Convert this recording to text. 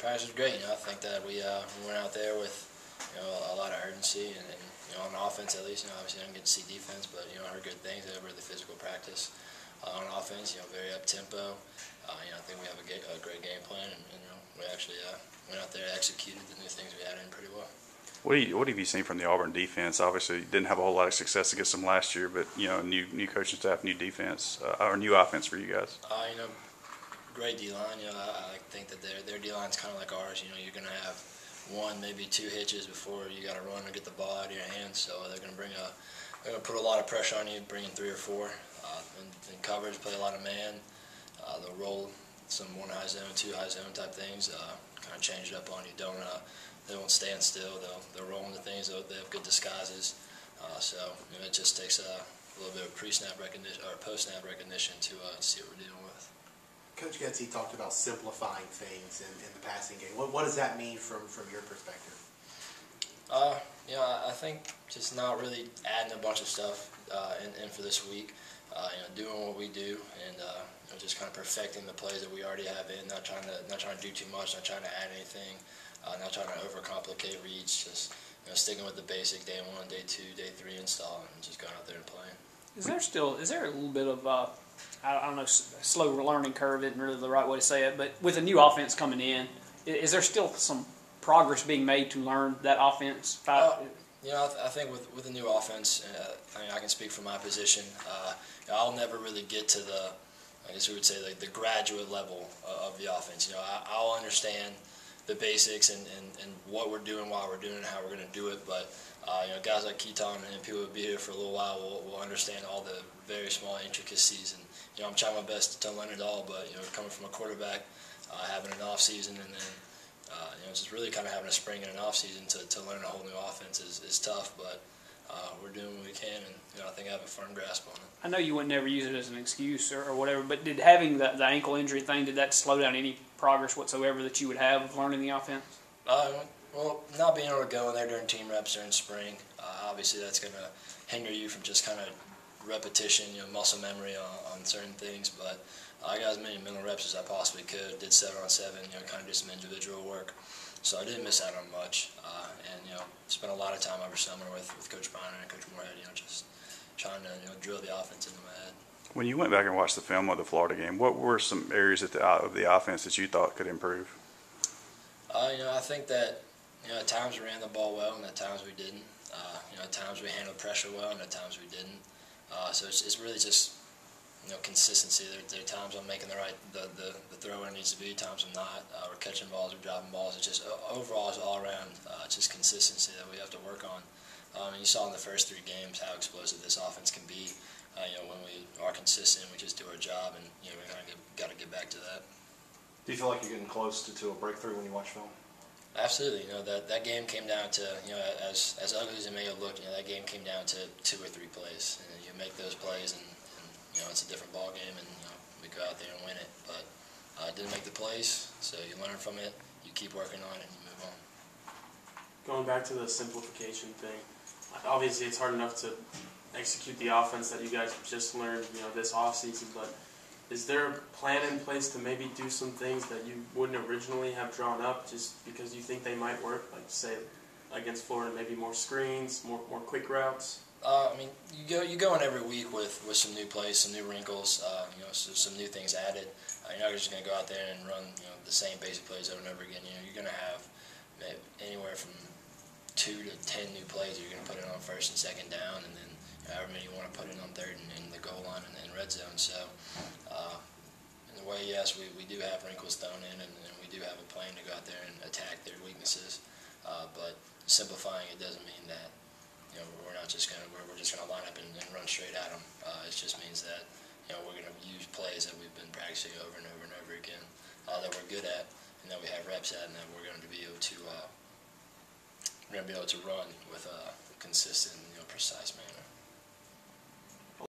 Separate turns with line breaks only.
Practice was great. I think that we went out there with a lot of urgency, and on offense at least. Obviously I didn't get to see defense, but I heard good things. They had a really physical practice. On offense, very up tempo. I think we have a great game plan, and we actually went out there and executed the new things we had in pretty well.
What have you seen from the Auburn defense? Obviously, didn't have a whole lot of success against them last year, but new coaching staff, new defense, or new offense for you guys.
Great D-line. I think that their D-line's kind of like ours. You're going to have one, maybe two hitches before you got to run or get the ball out of your hands. So they're going to put a lot of pressure on you, bring in 3 or 4 in coverage, play a lot of man. They'll roll some 1 high zone, 2 high zone type things. Kind of change it up on you. They won't stand still. They'll roll into things. They have good disguises. So it just takes a little bit of pre-snap recognition or post-snap recognition to see what we're dealing with.
Coach Getz talked about simplifying things in the passing game. What does that mean from your perspective?
I think just not really adding a bunch of stuff in for this week. Doing what we do, and just kind of perfecting the plays that we already have in. Not trying to do too much. Not trying to add anything. Not trying to overcomplicate reads. Just sticking with the basic day 1, day 2, day 3 install, and just going out there and playing.
Is there a little bit of I don't know, slow learning curve isn't really the right way to say it, but with a new offense coming in, is there still some progress being made to learn that offense?
I think with a new offense, I can speak from my position. I'll never really get to I guess we would say the graduate level of the offense. I'll understand the basics and what we're doing, why we're doing it, how we're going to do it. But guys like Keaton and people who will be here for a little while will understand all the very small intricacies. And I'm trying my best to learn it all. But coming from a quarterback, having an off season, and then just really kind of having a spring and an off season to learn a whole new offense is tough. But we're doing what we can, and I think I have a firm grasp on it.
I know you would never use it as an excuse or whatever, but did having the ankle injury thing, did that slow down any progress whatsoever that you would have of learning the offense?
Well, not being able to go in there during team reps during spring, obviously that's going to hinder you from just kind of repetition, muscle memory on certain things. But I got as many mental reps as I possibly could. Did 7-on-7, kind of did some individual work. So I didn't miss out on much, and spent a lot of time over summer with Coach Bryant and Coach Moorhead, just trying to drill the offense into my head.
When you went back and watched the film of the Florida game, what were some areas of the offense that you thought could improve?
I think that at times we ran the ball well, and at times we didn't. At times we handled pressure well, and at times we didn't. So it's really just consistency. There are times I'm making the throw where it needs to be, times I'm not. We're catching balls, we're dropping balls. It's just overall, it's all around just consistency that we have to work on. And you saw in the first 3 games how explosive this offense can be. When we are consistent, we just do our job, and we kind of got to get back to that.
Do you feel like you're getting close to a breakthrough when you watch film?
Absolutely. That game came down to as ugly as it may have looked. That game came down to 2 or 3 plays, and you make those plays, and it's a different ball game, and we go out there and win it. But didn't make the plays, so you learn from it, you keep working on it, and you move on.
Going back to the simplification thing, obviously it's hard enough to execute the offense that you guys just learned, this offseason, but is there a plan in place to maybe do some things that you wouldn't originally have drawn up just because you think they might work, like say against Florida, maybe more screens, more quick routes?
You go in every week with some new plays, some new wrinkles, some new things added. You're not just going to go out there and run the same basic plays over and over again. You're going to have anywhere from 2 to 10 new plays you're going to put in on first and second down, and then however many you want to put in on third and the goal line and red zone. So in a way, yes, we do have wrinkles thrown in, and we do have a plan to go out there and attack their weaknesses. But simplifying it doesn't mean that we're just going to line up and run straight at them. It just means that we're going to use plays that we've been practicing over and over and over again that we're good at, and that we have reps at, and that we're going to be able to run with a consistent, precise manner.